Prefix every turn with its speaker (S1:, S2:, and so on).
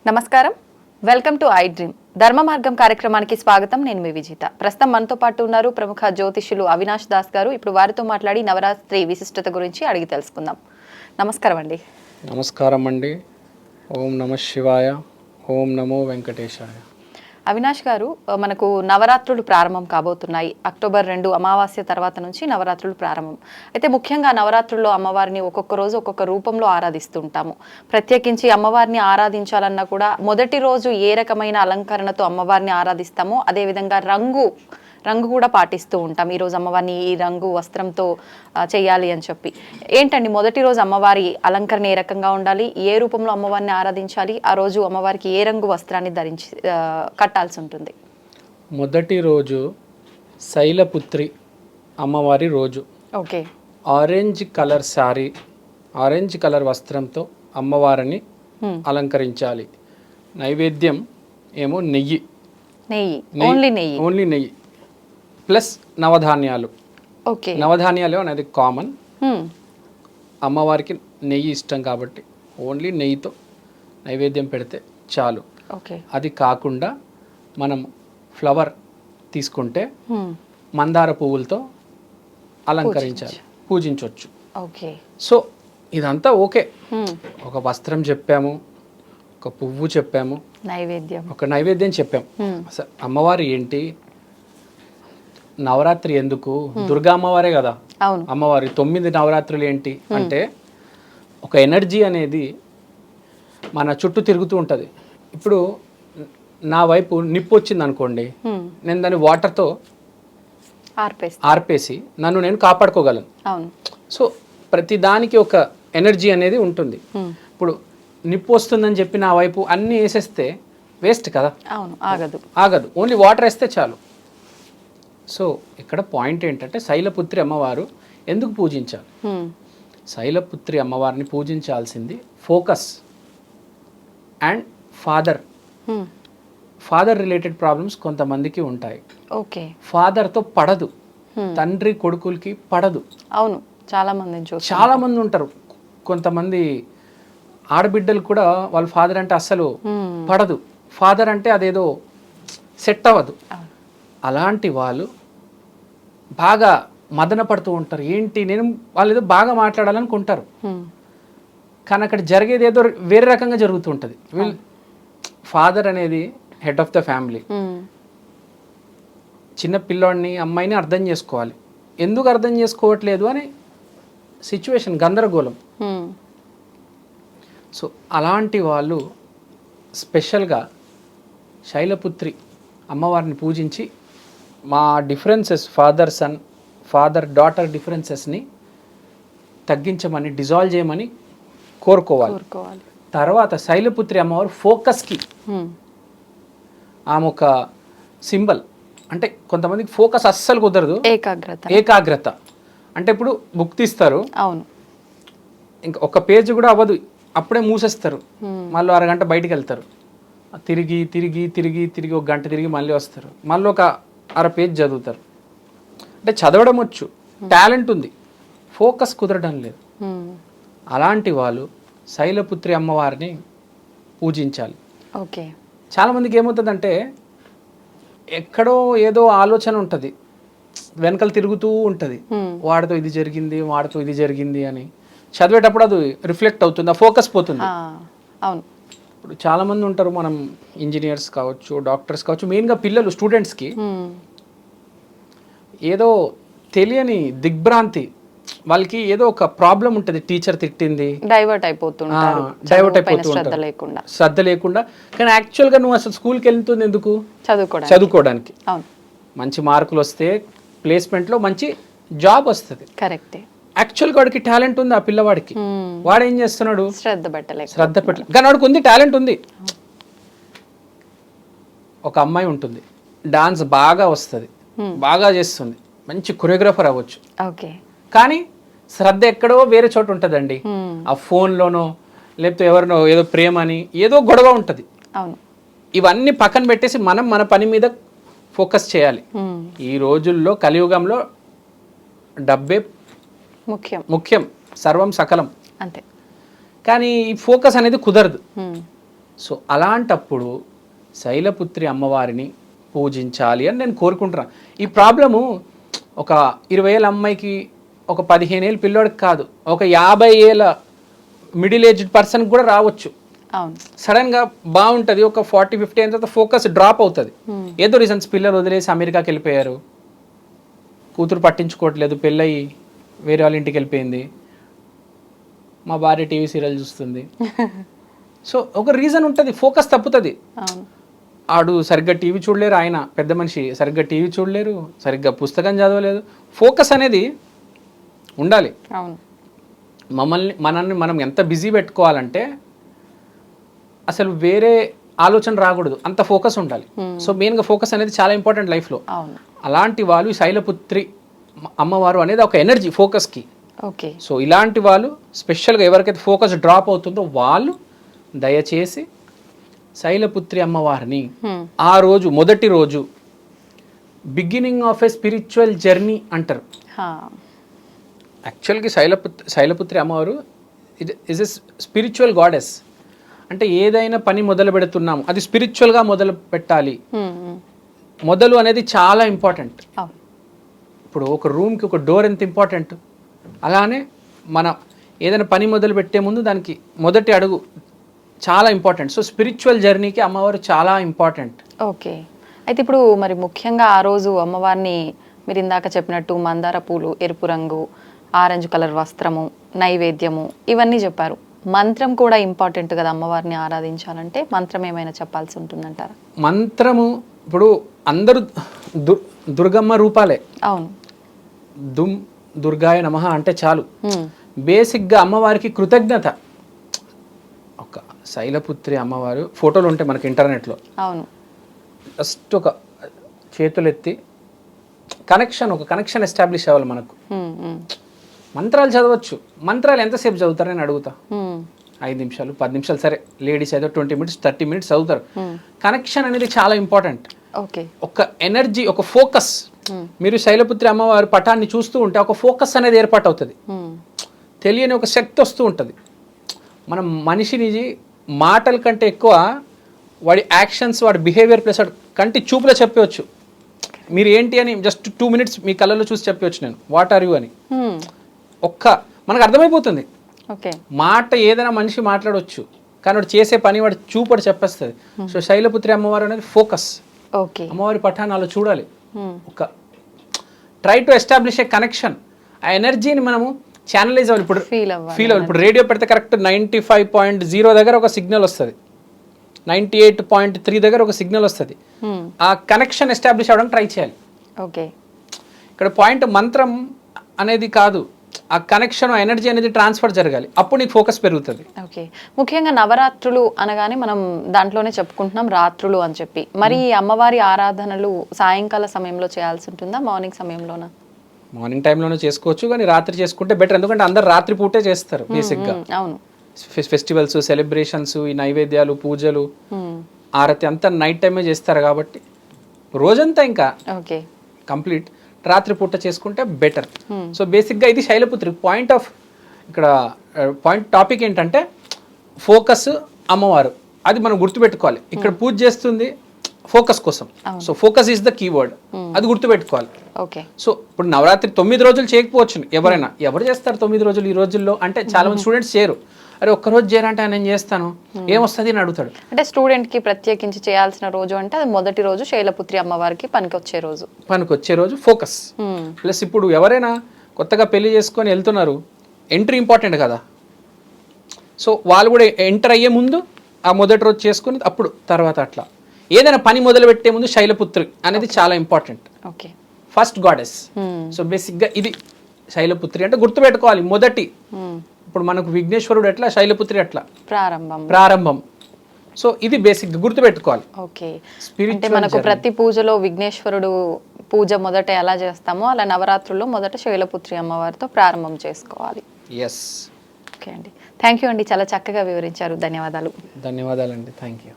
S1: నమస్కారం, welcome to I dream. ధర్మ మార్గం కార్యక్రమానికి స్వాగతం. నేను మీ విజిత. ప్రస్తుతం మనతో పాటు ఉన్నారు ప్రముఖ జ్యోతిష్యులు అవినాష్ దాస్ గారు. ఇప్పుడు వారితో మాట్లాడి నవరాత్రి విశిష్టత గురించి అడిగి తెలుసుకుందాం. నమస్కారం అండి.
S2: నమస్కారం అండి. ఓం నమ శివాయ, ఓం నమో వెంకటేశాయ.
S1: అవినాష్ గారు, మనకు నవరాత్రులు ప్రారంభం కాబోతున్నాయి. అక్టోబర్ 2 అమావాస్య తర్వాత నుంచి నవరాత్రులు ప్రారంభం. అయితే ముఖ్యంగా నవరాత్రుల్లో అమ్మవారిని ఒక్కొక్క రోజు ఒక్కొక్క రూపంలో ఆరాధిస్తుంటాము. ప్రత్యేకించి అమ్మవారిని ఆరాధించాలన్నా కూడా మొదటి రోజు ఏ రకమైన అలంకరణతో అమ్మవారిని ఆరాధిస్తామో అదేవిధంగా రంగు కూడా పాటిస్తూ ఉంటాం. ఈరోజు అమ్మవారిని ఈ రంగు వస్త్రంతో చేయాలి అని చెప్పి. ఏంటండి మొదటి రోజు అమ్మవారి అలంకరణ ఏ రకంగా ఉండాలి, ఏ రూపంలో అమ్మవారిని ఆరాధించాలి, ఆ రోజు అమ్మవారికి ఏ రంగు వస్త్రాన్ని కట్టాల్సి ఉంటుంది?
S2: మొదటి రోజు శైలపుత్రి అమ్మవారి రోజు.
S1: Okay.
S2: Orange colour sari, orange colour వస్త్రంతో అమ్మవారిని అలంకరించాలి. నైవేద్యం ఏమో నెయ్యి, ఓన్లీ నెయ్యి ప్లస్ నవధాన్యాలు.
S1: ఓకే.
S2: నవధాన్యాలు అనేది కామన్. అమ్మవారికి నెయ్యి ఇష్టం కాబట్టి ఓన్లీ నెయ్యితో నైవేద్యం పెడితే చాలు.
S1: ఓకే.
S2: అది కాకుండా మనం ఫ్లవర్ తీసుకుంటే మందార పువ్వులతో అలంకరించాలి, పూజించవచ్చు.
S1: ఓకే.
S2: సో ఇదంతా ఓకే. ఒక వస్త్రం చెప్పాము, ఒక పువ్వు చెప్పాము, ఒక నైవేద్యం చెప్పాము. అసలు అమ్మవారు ఏంటి, నవరాత్రి ఎందుకు, దుర్గా అమ్మవారే కదా అమ్మవారి. 9 నవరాత్రులు ఏంటి అంటే ఒక ఎనర్జీ అనేది మన చుట్టూ తిరుగుతూ ఉంటుంది. ఇప్పుడు నా వైపు నిప్పు వచ్చింది అనుకోండి, నేను దాన్ని వాటర్తో ఆర్పేసి నన్ను నేను కాపాడుకోగలను. సో ప్రతి దానికి ఒక ఎనర్జీ అనేది ఉంటుంది. ఇప్పుడు నిప్పు వస్తుందని చెప్పి నా వైపు అన్నీ వేసేస్తే వేస్ట్ కదా, ఆగదు. ఓన్లీ వాటర్ వేస్తే చాలు. సో ఇక్కడ పాయింట్ ఏంటంటే శైలపుత్రి అమ్మవారు ఎందుకు పూజించాలి? శైలపుత్రి అమ్మవారిని పూజించాల్సింది focus and father related problems కొంతమందికి ఉంటాయి.
S1: ఓకే.
S2: ఫాదర్తో పడదు, తండ్రి కొడుకులకి పడదు.
S1: అవును,
S2: చాలా మంది ఉంటారు. కొంతమంది ఆడబిడ్డలు కూడా వాళ్ళ ఫాదర్ అంటే అస్సలు పడదు. ఫాదర్ అంటే అదేదో సెట్ అవ్వదు. అలాంటి వాళ్ళు బాగా మదన పడుతూ ఉంటారు. ఏంటి, నేను వాళ్ళు ఏదో బాగా మాట్లాడాలనుకుంటారు, కానీ అక్కడ జరిగేది ఏదో వేరే రకంగా జరుగుతూ ఉంటుంది. ఫాదర్ అనేది హెడ్ ఆఫ్ ద ఫ్యామిలీ. చిన్న పిల్లోడిని, అమ్మాయిని అర్థం చేసుకోవాలి. ఎందుకు అర్థం చేసుకోవట్లేదు అని సిచ్యువేషన్, గందరగోళం. సో అలాంటి వాళ్ళు స్పెషల్గా శైలపుత్రి అమ్మవారిని పూజించి మా differences, father son, father daughter డిఫరెన్సెస్ని తగ్గించమని, డిజాల్వ్ చేయమని కోరుకోవాలి. తర్వాత శైలపుత్రి అమ్మవారు ఫోకస్కి ఆమె ఒక సింబల్. అంటే కొంతమందికి ఫోకస్ అస్సలు కుదరదు, ఏకాగ్రత. అంటే ఇప్పుడు బుక్ తీస్తారు, ఇంకా ఒక పేజ్ కూడా అవ్వదు, అప్పుడే మూసేస్తారు, మళ్ళీ అరగంట బయటికి వెళ్తారు, తిరిగి తిరిగి తిరిగి తిరిగి ఒక గంట తిరిగి మళ్ళీ వస్తారు, మళ్ళీ ఒక అర పేజ్ చదువుతారు. అంటే చదవడం వచ్చు, టాలెంట్ ఉంది, ఫోకస్ కుదరడం లేదు. అలాంటి వాళ్ళు శైలపుత్రి అమ్మవారిని పూజించాలి.
S1: ఓకే.
S2: చాలామందికి ఏమవుతుందంటే ఎక్కడో ఏదో ఆలోచన ఉంటుంది, వెనకలు తిరుగుతూ ఉంటుంది, వాడితో ఇది జరిగింది, వాడితో ఇది జరిగింది అని. చదివేటప్పుడు అది రిఫ్లెక్ట్ అవుతుంది, ఆ ఫోకస్ పోతుంది.
S1: అవును.
S2: ఇప్పుడు చాలామంది ఉంటారు, మనం ఇంజనీర్స్ కావచ్చు, డాక్టర్స్ కావచ్చు, మెయిన్గా పిల్లలు, స్టూడెంట్స్కి ఏదో తెలియని దిగ్భ్రాంతి, వాళ్ళకి ఏదో ఒక ప్రాబ్లం ఉంటుంది, టీచర్ తిట్టింది, డైవర్ట్ అయిపోతుంటారు, శ్రద్ధ లేకుండా. కానీ యాక్చువల్గా నువ్వు అసలు స్కూల్కి వెళ్తుంది ఎందుకు? చదువుకోవడానికి. మంచి మార్కులు వస్తే ప్లేస్మెంట్లో మంచి జాబ్ వస్తుంది.
S1: కరెక్టే.
S2: యాక్చువల్గా వాడికి టాలెంట్ ఉంది, ఆ పిల్లవాడికి. వాడు ఏం చేస్తున్నాడు? శ్రద్ధ పెట్టలేదు. కానీ వాడికి ఉంది, టాలెంట్ ఉంది. ఒక అమ్మాయి ఉంటుంది, డాన్స్ బాగా వస్తుంది, బాగా చేస్తుంది, మంచి కొరియోగ్రాఫర్ అవ్వచ్చు, కానీ శ్రద్ధ ఎక్కడో వేరే చోట ఉంటుందండి. ఆ ఫోన్లోనో లేకపోతే ఎవరినో ఏదో ప్రేమ అని ఏదో గొడవ ఉంటుంది. ఇవన్నీ పక్కన పెట్టేసి మనం మన పని మీద ఫోకస్ చేయాలి. ఈ రోజుల్లో కలియుగంలో డబ్బే ముఖ్యం, సర్వం సకలం అంతే. కానీ ఈ ఫోకస్ అనేది కుదరదు. సో అలాంటప్పుడు శైలపుత్రి అమ్మవారిని పూజించాలి అని నేను కోరుకుంటున్నాను. ఈ ప్రాబ్లము ఒక 20 ఏళ్ళ అమ్మాయికి, ఒక 15 ఏళ్ళ పిల్లోడికి కాదు, ఒక 50 ఏళ్ళ మిడిల్ ఏజ్డ్ పర్సన్కి కూడా రావచ్చు.
S1: అవును.
S2: సడన్గా బాగుంటుంది, ఒక 40-50 అయిన తర్వాత ఫోకస్ డ్రాప్ అవుతుంది. ఏదో రీజన్స్, పిల్లలు వదిలేసి అమెరికాకి వెళ్ళిపోయారు, కూతురు పట్టించుకోవట్లేదు, పెళ్ళయి వేరే వాళ్ళ ఇంటికి వెళ్ళిపోయింది, మా భార్య టీవీ సీరియల్ చూస్తుంది. సో ఒక రీజన్ ఉంటుంది, ఫోకస్ తప్పుతుంది.
S1: అవును.
S2: ఆడు సరిగ్గా టీవీ చూడలేరు, ఆయన పెద్ద మనిషి సరిగ్గా టీవీ చూడలేరు, సరిగ్గా పుస్తకం చదవలేదు. ఫోకస్ అనేది ఉండాలి.
S1: అవును.
S2: మనల్ని మనం ఎంత బిజీ పెట్టుకోవాలంటే అసలు వేరే ఆలోచన రాకూడదు, అంత ఫోకస్ ఉండాలి. సో మెయిన్గా ఫోకస్ అనేది చాలా ఇంపార్టెంట్ లైఫ్లో.
S1: అవును.
S2: అలాంటి వాళ్ళు శైలపుత్రి అమ్మవారు అనేది ఒక ఎనర్జీ ఫోకస్కి.
S1: ఓకే.
S2: సో ఇలాంటి వాళ్ళు స్పెషల్గా ఎవరికైతే ఫోకస్ డ్రాప్ అవుతుందో వాళ్ళు దయచేసి శైలపుత్రి అమ్మవారిని ఆ రోజు, మొదటి రోజు, beginning of a spiritual journey అంటారు. యాక్చువల్గా శైలపుత్రి అమ్మవారు ఇస్ ఎ స్పిరిచువల్ గాడెస్. అంటే ఏదైనా పని మొదలు పెడుతున్నాము అది స్పిరిచువల్గా మొదలు పెట్టాలి. మొదలు అనేది చాలా ఇంపార్టెంట్. ఇప్పుడు ఒక రూమ్కి ఒక డోర్ ఎంత ఇంపార్టెంట్, అలానే మన ఏదైనా పని మొదలు పెట్టే ముందు దానికి మొదటి అడుగు చాలా ఇంపార్టెంట్. సో స్పిరిచువల్ జర్నీకి అమ్మవారు చాలా ఇంపార్టెంట్.
S1: ఓకే. అయితే ఇప్పుడు మరి ముఖ్యంగా ఆ రోజు అమ్మవారిని మీరు ఇందాక చెప్పినట్టు మందార పూలు, ఎరుపు రంగు, ఆరెంజ్ కలర్ వస్త్రము, నైవేద్యము, ఇవన్నీ చెప్పారు. మంత్రం కూడా ఇంపార్టెంట్ కదా అమ్మవారిని ఆరాధించాలంటే. మంత్రం ఏమైనా చెప్పాల్సి ఉంటుందంటారా?
S2: మంత్రము ఇప్పుడు అందరూ దుర్గమ్మ రూపాలే.
S1: అవును.
S2: దుర్గాయ నమః అంటే చాలు. బేసిక్గా అమ్మవారికి కృతజ్ఞత. ఒక శైలపుత్రి అమ్మవారు ఫోటోలు ఉంటాయి మనకి ఇంటర్నెట్లో.
S1: అవును.
S2: జస్ట్ ఒక చేతులు ఎత్తి ఒక కనెక్షన్ ఎస్టాబ్లిష్ అవ్వాలి మనకు. మంత్రాలు చదవచ్చు. మంత్రాలు ఎంతసేపు చదువుతారు నేను అడుగుతా. 5 నిమిషాలు, 10 నిమిషాలు, సరే లేడీస్ అయితే 20 మినిట్స్, 30 మినిట్స్ చదువుతారు. కనెక్షన్ అనేది చాలా ఇంపార్టెంట్.
S1: ఓకే. ఒక
S2: ఎనర్జీ, ఒక ఫోకస్. మీరు శైలపుత్రి అమ్మవారి పటాన్ని చూస్తూ ఉంటే ఒక ఫోకస్ అనేది ఏర్పాటు అవుతుంది. తెలియని ఒక శక్తి వస్తూ ఉంటుంది. మనం మనిషిని మాటల కంటే ఎక్కువ వాడి యాక్షన్స్, వాడి బిహేవియర్ ప్లస్ వాడి కంటి చూపులో చెప్పవచ్చు. మీరు ఏంటి అని జస్ట్ 2 మినిట్స్ మీ కళ్ళలో చూసి చెప్పవచ్చు నేను వాట్ ఆర్ యూ అని. మనకు అర్థమైపోతుంది.
S1: ఓకే.
S2: మాట ఏదైనా మనిషి మాట్లాడవచ్చు, కానీ వాడు చేసే పని వాడు చూపడు చెప్పేస్తుంది. సో శైలపుత్రి అమ్మవారు అనేది ఫోకస్.
S1: ఓకే.
S2: అమ్మవారి పఠాన్ని అలా చూడాలి. ఒక try to establish A connection. ఆ ఎనర్జీని మనము ఛానలైజ్ అవ్వాలి. ఇప్పుడు ఫీల్ అవ్వాలి. ఇప్పుడు రేడియో పెడితే కరెక్ట్ 95.0 దగ్గర ఒక సిగ్నల్ వస్తుంది, 98.3 దగ్గర ఒక సిగ్నల్ వస్తుంది. ఆ కనెక్షన్ ఎస్టాబ్లిష్ అవ్వడానికి ట్రై చేయాలి.
S1: ఓకే.
S2: ఇక్కడ పాయింట్ మంత్రం అనేది కాదు, ఆ కనెక్షన్, ఎనర్జీ అనేది ట్రాన్స్ఫర్ జరగాలి. అప్పుడు నీకు ఫోకస్ పెరుగుతుంది.
S1: ఓకే. ముఖ్యంగా నవరాత్రులు అనగానే మనం దాంట్లోనే చెప్పుకుంటున్నాం రాత్రులు అని చెప్పి. మరి అమ్మవారి ఆరాధనలు సాయంకాల సమయంలో చేయాల్సి ఉంటుందా, మార్నింగ్ సమయంలోనా?
S2: మార్నింగ్ టైంలోనే చేసుకోవచ్చు, కానీ రాత్రి చేసుకుంటే బెటర్. ఎందుకంటే అందరు రాత్రి పూటే చేస్తారు బేసిక్గా.
S1: అవును.
S2: ఫెస్టివల్స్, సెలబ్రేషన్స్, ఈ నైవేద్యాలు, పూజలు, ఆరతి అంతా నైట్ టైమే చేస్తారు కాబట్టి రోజంతా ఇంకా
S1: ఓకే
S2: కంప్లీట్ రాత్రి పూట చేసుకుంటే బెటర్. సో బేసిక్గా ఇది శైలపుత్రి ఇక్కడ టాపిక్ ఏంటంటే ఫోకస్ అమ్మవారు. అది మనం గుర్తుపెట్టుకోవాలి. ఇక్కడ పూజ చేస్తుంది ఫోకస్ కోసం. So focus is the keyword, అది గుర్తుపెట్టుకోవాలి.
S1: ఓకే.
S2: సో ఇప్పుడు నవరాత్రి 9 రోజులు చేయకపోవచ్చు ఎవరైనా. ఎవరు చేస్తారు 9 రోజులు ఈ రోజుల్లో అంటే? చాలా మంది స్టూడెంట్స్ చేయరు. అరే ఒక్కరోజు చేయాలంటే నేను చేస్తాను, ఏమొస్తుంది అని అడుగుతాడు.
S1: అంటే స్టూడెంట్కి ప్రత్యేకించి చేయాల్సిన రోజు అంటే అది మొదటి రోజు శైలపుత్రి అమ్మవారికి పనికొచ్చే రోజు ఫోకస్. ప్లస్ ఇప్పుడు ఎవరైనా కొత్తగా పెళ్లి చేసుకొని వెళ్తున్నారు, ఎంట్రీ ఇంపార్టెంట్ కదా. సో వాళ్ళు కూడా ఎంటర్ అయ్యే ముందు ఆ మొదటి రోజు చేసుకుని అప్పుడు తర్వాత అట్లా ఏదైనా పని మొదలు పెట్టే ముందు శైలపుత్రి అనేది చాలా important. Okay.
S2: First goddess. So బేసిక్గా ఇది శైలపుత్రి అంటే గుర్తుపెట్టుకోవాలి. మొదటి ఇప్పుడు మనకు విఘ్నేశ్వరుడు ఎట్లా, శైలపుత్రి ఎట్లా ప్రారంభం. సో ఇది బేసిక్ గుర్తుపెట్టుకోవాలి.
S1: ఓకే. అంటే మనకు ప్రతి పూజలో విఘ్నేశ్వరుడు పూజ మొదట ఎలా చేస్తామో అలా నవరాత్రుల్లో మొదట శైలపుత్రి అమ్మవారితో ప్రారంభం చేసుకోవాలి.
S2: ఎస్.
S1: ఓకే అండి, థ్యాంక్ యూ అండి, చాలా చక్కగా వివరించారు. ధన్యవాదాలు.
S2: ధన్యవాదాలండి. Thank you.